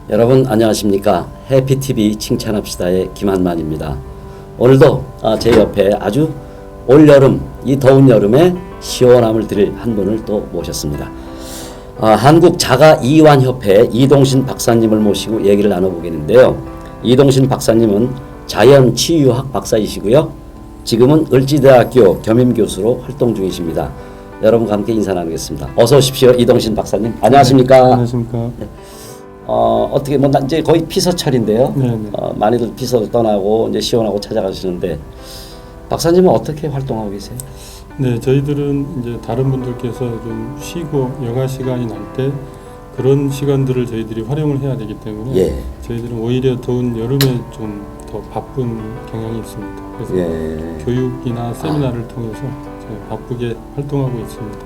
여러분 안녕하십니까. 해피TV 칭찬합시다의 김한만입니다. 오늘도 제 옆에 아주 올여름 이 더운 여름에 시원함을 드릴 한 분을 또 모셨습니다. 한국 자가이완협회 이동신 박사님을 모시고 얘기를 나눠보겠는데요. 이동신 박사님은 자연치유학 박사이시고요. 지금은 을지대학교 겸임교수로 활동 중이십니다. 여러분과 함께 인사 나누겠습니다. 어서 오십시오. 이동신 박사님. 안녕하십니까. 네, 안녕하십니까. 네. 어떻게 이제 거의 피서철인데요. 많이들 피서도 떠나고 이제 시원하고 찾아가시는데 박사님은 어떻게 활동하고 계세요? 네, 저희들은 이제 다른 분들께서 좀 쉬고 여가 시간이 날 때 그런 시간들을 저희들이 활용을 해야 되기 때문에 저희들은 오히려 더운 여름에 좀 더 바쁜 경향이 있습니다. 그래서 교육이나 세미나를 통해서 바쁘게 활동하고 있습니다.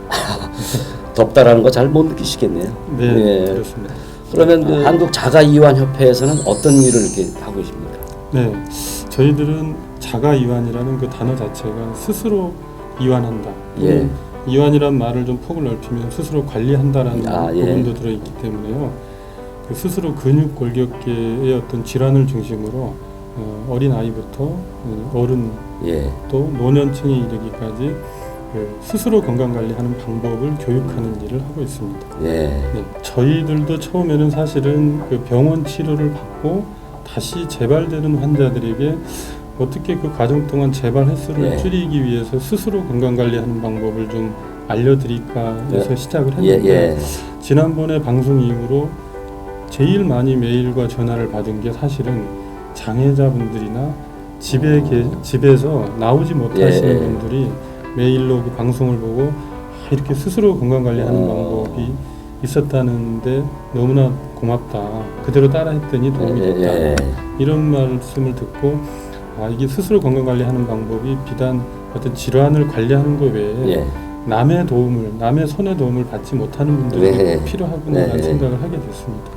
덥다라는 거 잘 못 느끼시겠네요. 네, 그렇습니다. 그러면 한국 자가이완협회에서는 어떤 일을 이렇게 하고 계십니까? 네, 저희들은 자가이완이라는 그 단어 자체가 스스로 이완한다. 이완이란 말을 좀 폭을 넓히면 스스로 관리한다라는 부분도 들어있기 때문에요. 그 스스로 근육 골격계의 어떤 질환을 중심으로 어린 아이부터 어른 또 노년층에 이르기까지 스스로 건강 관리하는 방법을 교육하는 일을 하고 있습니다. 저희들도 처음에는 사실은 그 병원 치료를 받고 다시 재발되는 환자들에게 어떻게 그 과정 동안 재발 횟수를 줄이기 위해서 스스로 건강 관리하는 방법을 좀 알려드릴까 해서 시작을 했는데 지난번에 방송 이후로 제일 많이 메일과 전화를 받은 게 사실은 장애자분들이나 집에서 나오지 못하시는 분들이 메일로 그 방송을 보고 이렇게 스스로 건강 관리하는 방법이 있었다는데 너무나 고맙다. 그대로 따라했더니 도움이 됐다. 이런 말씀을 듣고 이게 스스로 건강 관리하는 방법이 비단 어떤 질환을 관리하는 것 외에 남의 도움을, 남의 손의 도움을 받지 못하는 분들이 필요하구나라는 생각을 하게 됐습니다.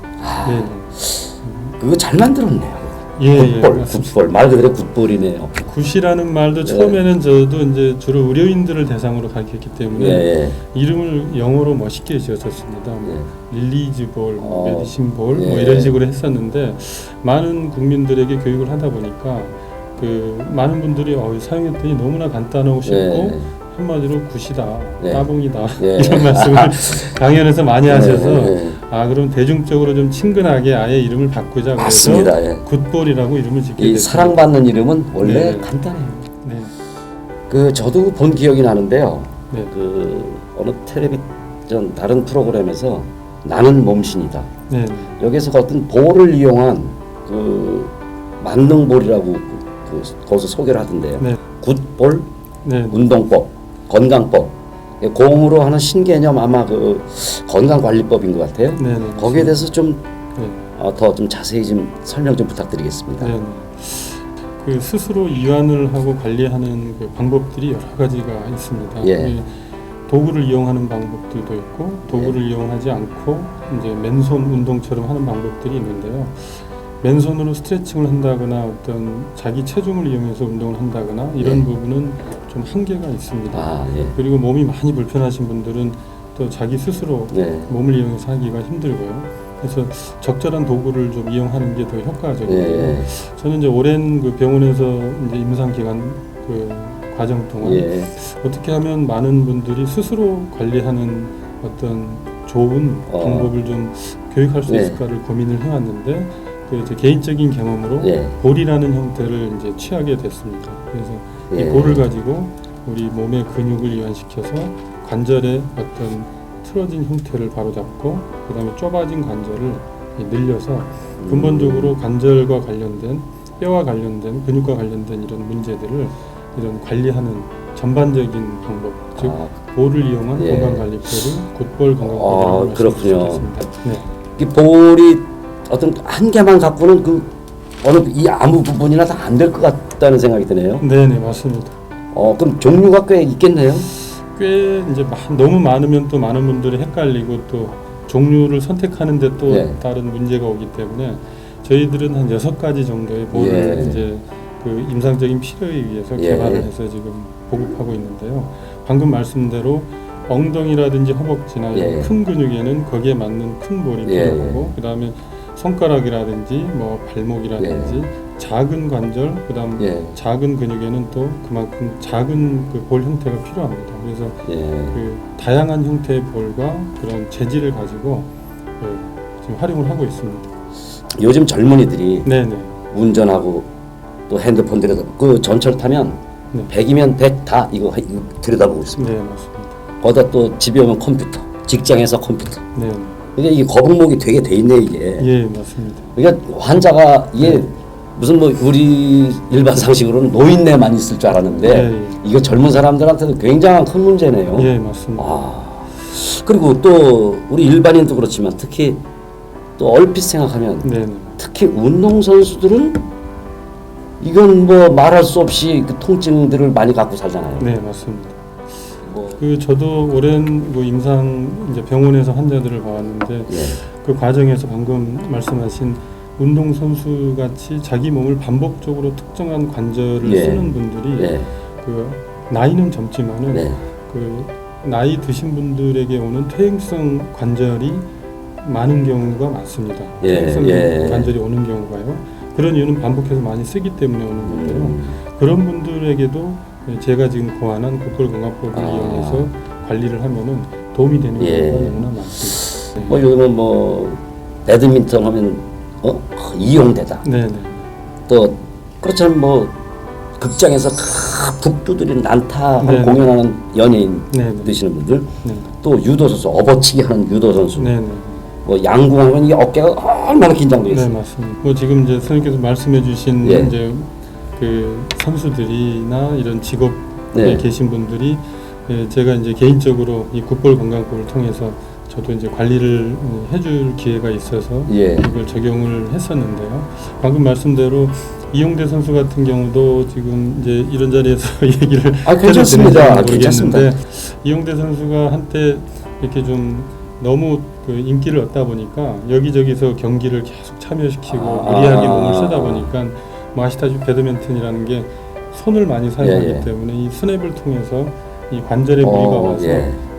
그거 잘 만들었네요. 굿볼 말 그대로 굿볼이네요. 굿이라는 말도 처음에는 저도 이제 주로 의료인들을 대상으로 가르쳤기 때문에 이름을 영어로 멋있게 지었었습니다. 릴리즈볼, 메디신볼 이런 식으로 했었는데 많은 국민들에게 교육을 하다 보니까 그 많은 분들이 사용했더니 너무나 간단하고 쉽고 한마디로 굿이다, 따봉이다 이런 말씀을 강연에서 많이 하셔서 그럼 대중적으로 좀 친근하게 아예 이름을 바꾸자 그래서 굿볼이라고 이름을 짓게 됐습니다. 사랑받는 이름은 원래 간단해요. 그 저도 본 기억이 나는데요. 그 어느 텔레비전 다른 프로그램에서 나는 몸신이다. 여기서 어떤 볼을 이용한 그 만능볼이라고 거기서 소개를 하던데요. 굿볼, 운동법, 건강법. 공으로 하는 신개념 아마 그 건강관리법인 것 같아요. 거기에 대해서 좀 더 좀 자세히 좀 설명 좀 부탁드리겠습니다. 그 스스로 이완을 하고 관리하는 그 방법들이 여러 가지가 있습니다. 도구를 이용하는 방법들도 있고 도구를 이용하지 않고 이제 맨손 운동처럼 하는 방법들이 있는데요. 맨손으로 스트레칭을 한다거나 어떤 자기 체중을 이용해서 운동을 한다거나 이런 부분은 좀 한계가 있습니다. 그리고 몸이 많이 불편하신 분들은 또 자기 스스로 몸을 이용해서 하기가 힘들고요. 그래서 적절한 도구를 좀 이용하는 게 더 효과적인데요. 저는 이제 오랜 그 병원에서 이제 임상 기간 그 과정 동안 어떻게 하면 많은 분들이 스스로 관리하는 어떤 좋은 방법을 좀 교육할 수 있을까를 고민을 해왔는데 그 개인적인 경험으로 볼이라는 형태를 이제 취하게 됐습니다. 그래서 이 볼을 가지고 우리 몸의 근육을 이완시켜서 관절의 어떤 틀어진 형태를 바로잡고 그 다음에 좁아진 관절을 늘려서 근본적으로 관절과 관련된 뼈와 관련된 근육과 관련된 이런 문제들을 이런 관리하는 전반적인 방법, 즉 볼을 이용한 건강관리법을 굿볼 건강관리법을 그렇군요. 이 볼이 어떤 한 개만 갖고는 그 어느 이 아무 부분이나 다 안 될 것 같다는 생각이 드네요. 네네, 맞습니다. 그럼 종류가 꽤 있겠네요. 꽤 이제 너무 많으면 또 많은 분들이 헷갈리고 또 종류를 선택하는데 또 다른 문제가 오기 때문에 저희들은 한 6가지 정도의 볼을 이제 그 임상적인 필요에 의해서 개발을 해서 지금 보급하고 있는데요. 방금 말씀대로 엉덩이라든지 허벅지나 이런 큰 근육에는 거기에 맞는 큰 볼이 필요하고 그 다음에 손가락이라든지 뭐 발목이라든지 작은 관절, 그다음 작은 근육에는 또 그만큼 작은 그 볼 형태가 필요합니다. 그래서 그 다양한 형태의 볼과 그런 재질을 가지고 지금 활용을 하고 있습니다. 요즘 젊은이들이 네네. 운전하고 또 핸드폰 들여다 그 전철 타면 100이면 100 다 이거 들여다보고 있습니다. 네, 맞습니다. 거기다 또 집에 오면 컴퓨터, 직장에서 컴퓨터. 네. 그러니까 이게 거북목이 되게 돼 있네 이게. 예, 맞습니다. 그러니까 환자가 이게 무슨 뭐 우리 일반 상식으로는 노인네만 있을 줄 알았는데 이거 젊은 사람들한테도 굉장한 큰 문제네요. 예, 맞습니다. 그리고 또 우리 일반인도 그렇지만 특히 또 얼핏 생각하면 특히 운동 선수들은 이건 뭐 말할 수 없이 그 통증들을 많이 갖고 살잖아요. 네, 맞습니다. 그 저도 오랜 뭐 임상 이제 병원에서 환자들을 봐왔는데 그 과정에서 방금 말씀하신 운동 선수 같이 자기 몸을 반복적으로 특정한 관절을 쓰는 분들이 그 나이는 젊지만은 그 나이 드신 분들에게 오는 퇴행성 관절이 많은 경우가 많습니다. 퇴행성 관절이 오는 경우가요. 그런 이유는 반복해서 많이 쓰기 때문에 오는 건데요. 그런 분들에게도 제가 지금 고안한 국골건강법을 이용해서 관리를 하면은 도움이 되는 경우가 너무나 많습니다. 뭐 요즘은 뭐 배드민턴 하면 이용되다. 또 그렇잖아요. 뭐 극장에서 북 두드리는 난타하고 공연하는 연예인 되시는 분들, 또 유도 선수, 업어치기 하는 유도 선수, 뭐 양궁하면 이 어깨가 얼마나 긴장돼 있어요. 네, 맞습니다. 뭐 지금 이제 선생님께서 말씀해주신 이제 그 선수들이나 이런 직업에 계신 분들이 제가 이제 개인적으로 이 굿볼 건강법을 통해서 저도 이제 관리를 해줄 기회가 있어서 이걸 적용을 했었는데요. 방금 말씀대로 이용대 선수 같은 경우도 지금 이제 이런 자리에서 얘기를 괜찮습니다. 괜찮습니다. 이용대 선수가 한때 이렇게 좀 너무 그 인기를 얻다 보니까 여기저기서 경기를 계속 참여시키고 무리하게 몸을 쓰다 보니까 뭐 아시다시피 배드민턴이라는 게 손을 많이 사용하기 때문에 이 스냅을 통해서 이 관절에 무리가 와서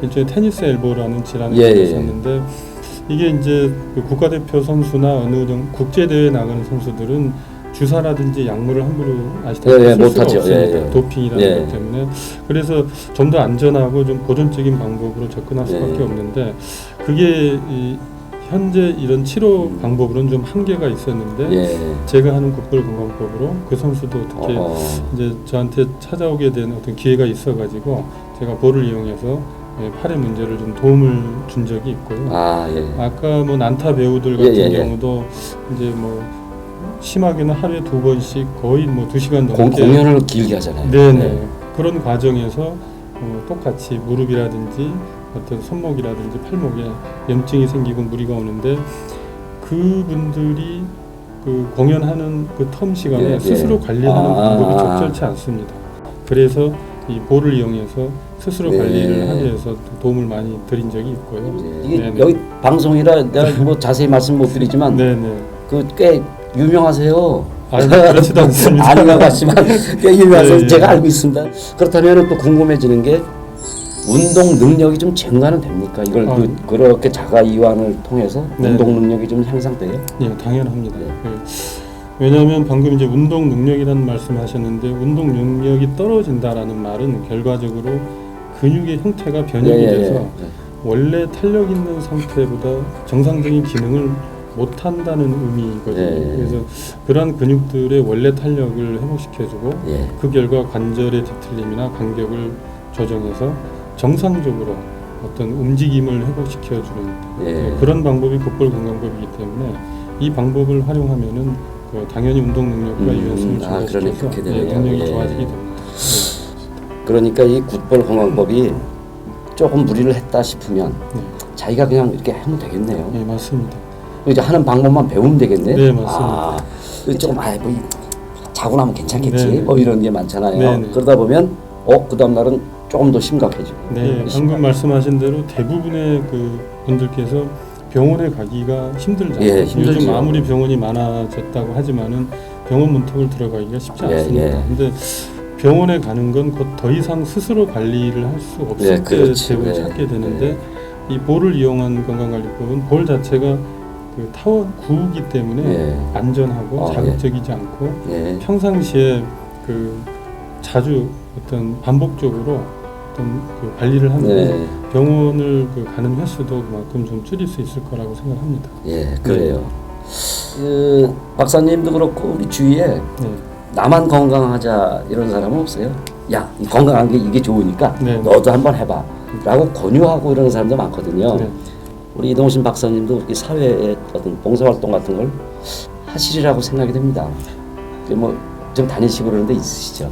일종의 테니스 엘보라는 질환이 있었는데 이게 이제 그 국가대표 선수나 어느 국제 대회 나가는 선수들은 주사라든지 약물을 함부로 아시다시피 쓸 수가 없습니다. 도핑이라는 것 때문에. 그래서 좀 더 안전하고 좀 보존적인 방법으로 접근할 수밖에 없는데 그게 이 현재 이런 치료 방법으로는 좀 한계가 있었는데 제가 하는 굿볼 건강법으로 그 선수도 어떻게 이제 저한테 찾아오게 된 어떤 기회가 있어가지고 제가 볼을 이용해서 팔의 문제를 좀 도움을 준 적이 있고요. 아까 뭐 난타 배우들 같은 경우도 이제 뭐 심하게는 하루에 2번씩 거의 뭐 2시간 넘게 공연을 길게 하잖아요. 그런 과정에서 똑같이 무릎이라든지 어떤 손목이라든지 팔목에 염증이 생기고 무리가 오는데 그분들이 그 공연하는 그 텀 시간에 스스로 관리하는 방법이 적절치 않습니다. 그래서 이 볼을 이용해서 스스로 관리를 하기 위해서 도움을 많이 드린 적이 있고요. 이게 여기 방송이라 내가 뭐 자세히 말씀 못 드리지만 그 꽤 유명하세요. 그렇지도 않습니다. 아닌 것 같지만 꽤 유명해서 제가 알고 있습니다. 그렇다면 또 궁금해지는 게 운동 능력이 좀 증가는 됩니까? 이걸 그렇게 자가 이완을 통해서 운동 능력이 좀 향상돼요? 네, 당연합니다. 왜냐하면 방금 이제 운동 능력이라는 말씀하셨는데 운동 능력이 떨어진다라는 말은 결과적으로 근육의 형태가 변형이 돼서 원래 탄력 있는 상태보다 정상적인 기능을 못한다는 의미거든요. 그래서 그러한 근육들의 원래 탄력을 회복시켜주고 그 결과 관절의 뒤틀림이나 간격을 조정해서 정상적으로 어떤 움직임을 회복시켜주는 그런 방법이 굿볼 건강법이기 때문에 이 방법을 활용하면은 당연히 운동 능력과 유연성을 증가시켜서 능력이 좋아지게 됩니다. 그러니까 이 굿볼 건강법이 조금 무리를 했다 싶으면 자기가 그냥 이렇게 하면 되겠네요. 네, 맞습니다. 이제 하는 방법만 배우면 되겠네. 네, 맞습니다. 조금 뭐 자고 나면 괜찮겠지. 뭐 이런 게 많잖아요. 그러다 보면 그 다음 날은 조금 더 심각해지고. 방금 말씀하신 대로 대부분의 그 분들께서 병원에 가기가 힘들잖아요. 요즘 아무리 병원이 많아졌다고 하지만은 병원 문턱을 들어가기가 쉽지 않습니다. 근데 병원에 가는 건 곧 더 이상 스스로 관리를 할 수 없을 때 대부분 찾게 되는데 이 볼을 이용한 건강관리법은 볼 자체가 그 타원 구우기 때문에 예. 안전하고 자극적이지 않고 평상시에 그 자주 어떤 반복적으로 어떤 그 관리를 하면 병원을 그 가는 횟수도 그만큼 좀 줄일 수 있을 거라고 생각합니다. 예, 그래요. 그 박사님도 그렇고 우리 주위에 나만 건강하자 이런 사람은 없어요? 야, 이 건강한 게 이게 좋으니까 너도 한번 해봐 라고 권유하고 이러는 사람도 많거든요. 우리 이동신 박사님도 이렇게 사회에 어떤 봉사활동 같은 걸 하시리라고 생각이 됩니다. 뭐 좀 다니시고 그러는데 있으시죠?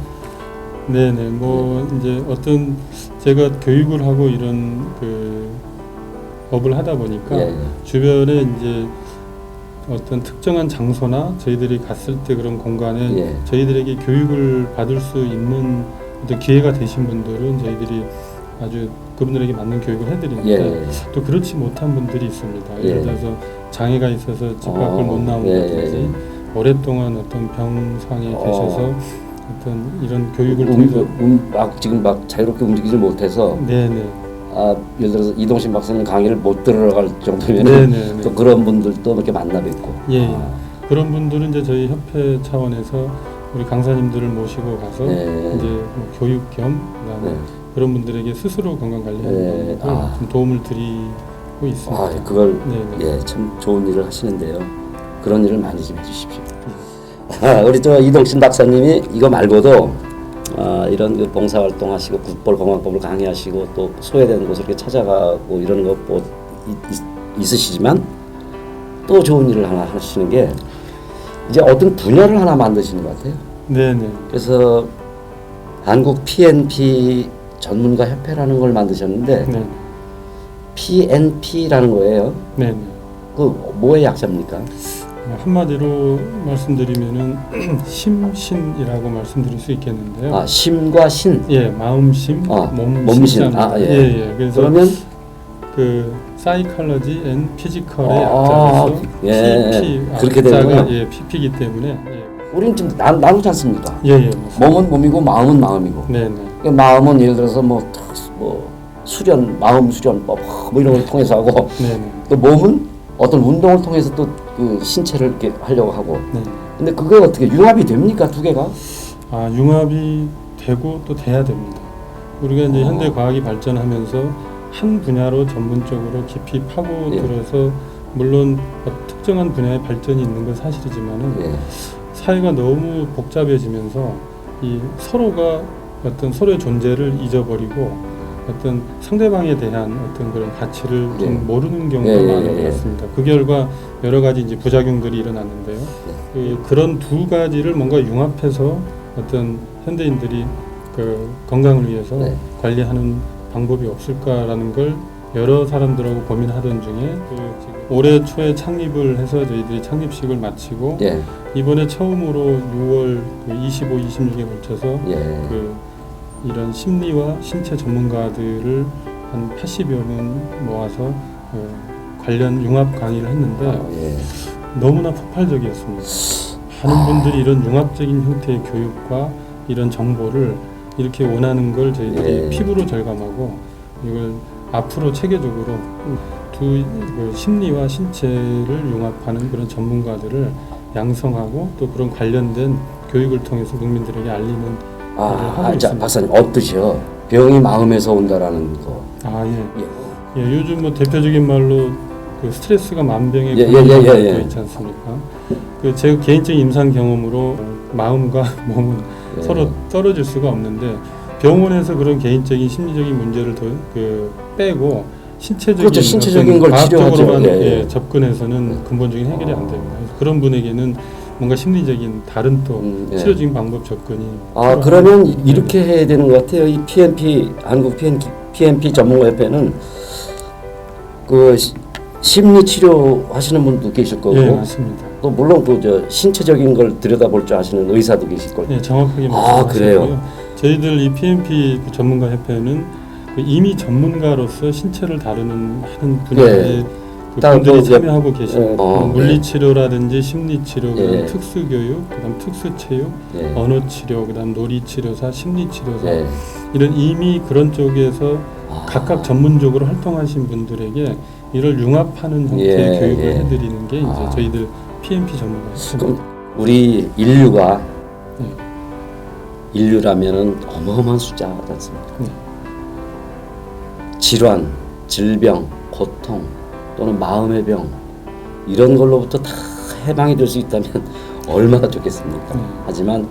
네네. 뭐 이제 어떤 제가 교육을 하고 이런 그 업을 하다 보니까 주변에 이제 어떤 특정한 장소나 저희들이 갔을 때 그런 공간에 저희들에게 교육을 받을 수 있는 어떤 기회가 되신 분들은 저희들이 아주 그분들에게 맞는 교육을 해드리는데 또 그렇지 못한 분들이 있습니다. 예를 들어서 장애가 있어서 집 밖을 못 나온다든지 오랫동안 어떤 병상에 계셔서 어떤 이런 교육을 통해서 지금 막 자유롭게 움직이지 못해서 예를 들어서 이동신 박사님 강의를 못 들어갈 정도면 또 그런 분들도 이렇게 만나 뵙고 그런 분들은 이제 저희 협회 차원에서 우리 강사님들을 모시고 가서 이제 뭐 교육 겸 그다음에 그런 분들에게 스스로 건강 관리하는 방법을 좀 도움을 드리고 있습니다. 그걸 참 좋은 일을 하시는데요. 그런 일을 많이 좀 해주십시오. 우리 저 이동신 박사님이 이거 말고도 이런 그 봉사활동 하시고 국벌건강법을 강의하시고 또 소외되는 곳을 이렇게 찾아가고 이런 거 뭐 있으시지만 또 좋은 일을 하나 하시는 게 이제 어떤 분야를 하나 만드시는 것 같아요. 그래서 한국 PNP 전문가 협회라는 걸 만드셨는데 PNP라는 거예요. 그 뭐의 약자입니까? 한마디로 말씀드리면은 심신이라고 말씀드릴 수 있겠는데요. 심과 신. 마음심, 몸심. 그래서 그러면 그 사이컬러지 앤 피지컬의 약자로서 PP 그렇게 되는 PP이기 때문에 우리는 좀 나누지 않습니까? 몸은 몸이고 마음은 마음이고. 그러니까 마음은 예를 들어서 뭐 수련, 마음 수련법 뭐 이런 걸 통해서 하고 또 몸은 어떤 운동을 통해서 또 그 신체를 이렇게 하려고 하고. 근데 그게 어떻게 융합이 됩니까, 두 개가? 융합이 되고 또 돼야 됩니다. 우리가 이제 현대 과학이 발전하면서 한 분야로 전문적으로 깊이 파고들어서 물론 특정한 분야의 발전이 있는 건 사실이지만은 사회가 너무 복잡해지면서 이 서로가 어떤 서로의 존재를 잊어버리고 어떤 상대방에 대한 어떤 그런 가치를 좀 모르는 경우가 많은 것 같습니다. 그 결과 여러 가지 이제 부작용들이 일어났는데요. 그런 두 가지를 뭔가 융합해서 어떤 현대인들이 그 건강을 위해서 관리하는 방법이 없을까라는 걸 여러 사람들하고 고민하던 중에 지금 올해 초에 창립을 해서 저희들이 창립식을 마치고 이번에 처음으로 6월 25, 26에 걸쳐서 이런 심리와 신체 전문가들을 한 80여 명 모아서 관련 융합 강의를 했는데 너무나 폭발적이었습니다. 많은 분들이 이런 융합적인 형태의 교육과 이런 정보를 이렇게 원하는 걸 저희들이 피부로 절감하고 이걸 앞으로 체계적으로 두 심리와 신체를 융합하는 그런 전문가들을 양성하고 또 그런 관련된 교육을 통해서 국민들에게 알리는 박사님 어떠시요? 병이 마음에서 온다라는 거. 요즘 뭐 대표적인 말로 그 스트레스가 만병의 근원이라고 있지 않습니까? 그 제 개인적인 임상 경험으로 마음과 몸은 서로 떨어질 수가 없는데 병원에서 그런 개인적인 심리적인 문제를 빼고 신체적인 걸 치료하죠. 접근해서는 근본적인 해결이 안 됩니다. 그래서 그런 분에게는 뭔가 심리적인 다른 또 치료적인 방법 접근이 그러면 이렇게 해야 되는 것 같아요. 이 PNP 한국 PNP 전문가협회는 그 심리 치료 하시는 분도 계실 거고, 맞습니다. 또 물론 그 신체적인 걸 들여다볼 줄 아시는 의사도 계실 거고. 정확하게 말씀하셨고요. 저희들 이 PNP 전문가 협회는 이미 전문가로서 신체를 다루는 하는 분야에 분들이 참여하고 계십니다. 물리치료라든지 심리치료, 그다음 특수교육, 그다음 특수체육, 언어치료, 그다음 놀이치료사, 심리치료사 이런 이미 그런 쪽에서 각각 전문적으로 활동하신 분들에게 이를 융합하는 형태의 예, 교육을 예. 해드리는 게 이제 저희들 PMP 전문가. 그럼 우리 인류가 네. 인류라면은 어마어마한 숫자지 않습니까? 네. 질환, 질병, 고통 또는 마음의 병 이런 걸로부터 다 해방이 될 수 있다면 얼마나 좋겠습니까? 하지만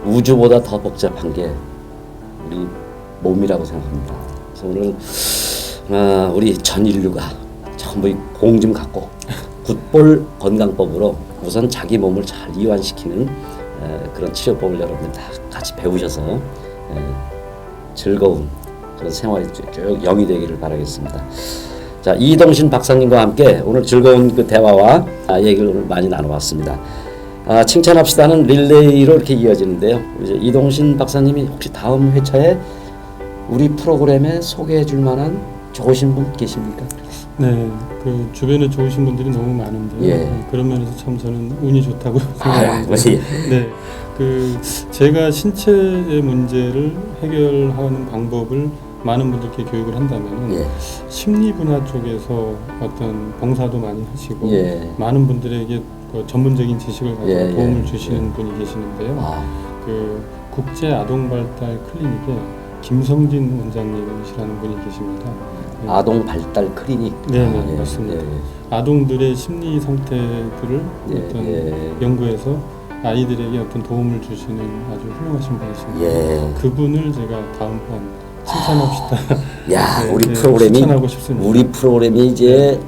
우주보다 더 복잡한 게 우리 몸이라고 생각합니다. 그래서 오늘 우리 전 인류가 전부 이 공 좀 갖고 굿볼 건강법으로 우선 자기 몸을 잘 이완시키는 그런 치료법을 여러분들 다 같이 배우셔서 즐거운 그런 생활이 쭉 영이 되기를 바라겠습니다. 자, 이동신 박사님과 함께 오늘 즐거운 그 대화와 얘기를 오늘 많이 나눠봤습니다. 칭찬합시다는 릴레이로 이렇게 이어지는데요. 이제 이동신 박사님이 혹시 다음 회차에 우리 프로그램에 소개해 줄 만한 좋으신 분 계십니까? 네, 그 주변에 좋으신 분들이 너무 많은데요. 예. 그런 면에서 참 저는 운이 좋다고 생각합니다. 예. 네, 그 제가 신체의 문제를 해결하는 방법을 많은 분들께 교육을 한다면은 예. 심리 분야 쪽에서 어떤 봉사도 많이 하시고 예. 많은 분들에게 그 전문적인 지식을 가지고 예, 도움을 예, 주시는 분이 계시는데요. 그 국제 아동 발달 클리닉에 김성진 원장님이시라는 분이 계십니다. 네. 아동 발달 클리닉. 네, 맞습니다. 아동들의 심리 상태들을 어떤 연구해서 아이들에게 어떤 도움을 주시는 아주 훌륭하신 분이십니다. 그분을 제가 다음번 칭찬합시다. 야, 네, 우리 프로그램이 추천하고 싶습니다. 우리 프로그램이 이제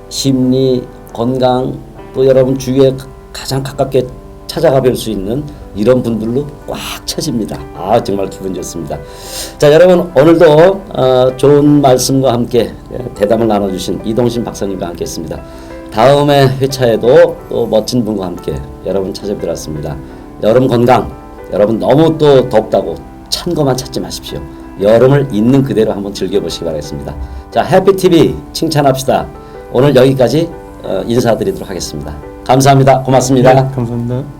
심리 건강 또 여러분 주위에 가장 가깝게 찾아가 뵐 수 있는 이런 분들로 꽉 차집니다. 정말 기분 좋습니다. 자, 여러분 오늘도 좋은 말씀과 함께 대담을 나눠주신 이동신 박사님과 함께했습니다. 다음에 회차에도 또 멋진 분과 함께 여러분 찾아뵙도록 하겠습니다. 여름 건강, 여러분 너무 또 덥다고 찬 것만 찾지 마십시오. 여름을 있는 그대로 한번 즐겨보시기 바라겠습니다. 자, 해피TV 칭찬합시다. 오늘 여기까지 인사드리도록 하겠습니다. 감사합니다. 고맙습니다. 네, 감사합니다.